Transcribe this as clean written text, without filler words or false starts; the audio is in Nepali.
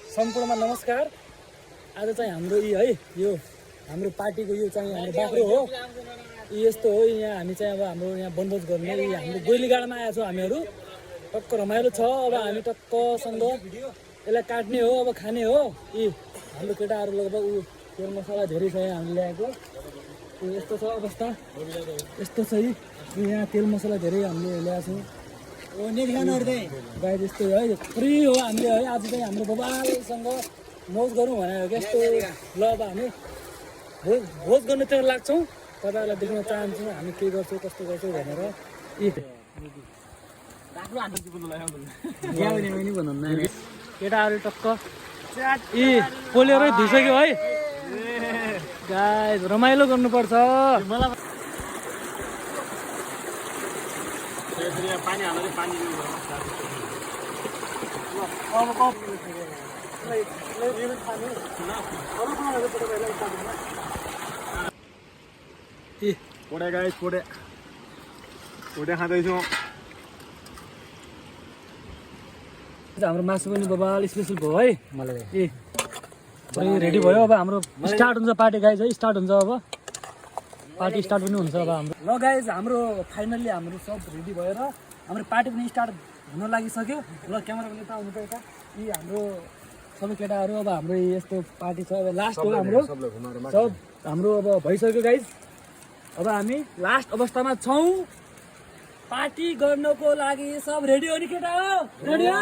सम्पूर्णमा नमस्कार। आज चाहिँ हाम्रो यो हाम्रो पार्टीको यो चाहिँ हाम्रो बाख्रो हो। यस्तो हो, यहाँ हामी चाहिँ अब हाम्रो यहाँ बनभोज गर्ने हाम्रो गोलीगाडामा आएका छौँ हामीहरू। टक्क रमाइलो छ। अब हामी टक्कसँग यसलाई काट्ने हो, अब खाने हो। हाम्रो केटाहरू लगभग तेल मसला धेरै छ यहाँ हामीले ल्याएको। यस्तो छ अवस्था, यस्तो छ यहाँ तेल मसला धेरै हामीले ल्याएको छौँ। गाई जस्तो है फ्री हो हामीले है। आज चाहिँ हाम्रो बबालसँग मोज गरौँ भनेर यस्तो। ल अब हामी भोज गर्नुतिर लाग्छौँ। तपाईँहरूलाई देख्न चाहन्छौँ हामी के गर्छौँ कस्तो गर्छौँ भनेर। केटाहरू टक्क पोलेरै धुइसक्यो है। गाई रमाइलो गर्नुपर्छ। पानी हाल्दै पानी पोडे गाइस पोडे खाँदैछौँ। हाम्रो मासु पनि बबाल स्पेसल भयो है। मलाई रेडी भयो। अब हाम्रो स्टार्ट हुन्छ पार्टी गाइज है। स्टार्ट हुन्छ अब पार्टी स्टार्ट पनि हुन्छ अब हाम्रो। ल गाइज हाम्रो फाइनल्ली हाम्रो सब रेडी भएर हाम्रो पार्टी पनि स्टार्ट हुन लागिसक्यो। ल क्यामेरा पनि यता आउनु पर्छ। हाम्रो सबै केटाहरू अब हाम्रो यस्तो पार्टी छ। अब लास्ट हो हाम्रो सब हाम्रो अब भइसक्यो गाइज। अब हामी लास्ट अवस्थामा छौँ। पार्टी गर्नको लागि सब रेडी हो नि केटा? रेडी हो?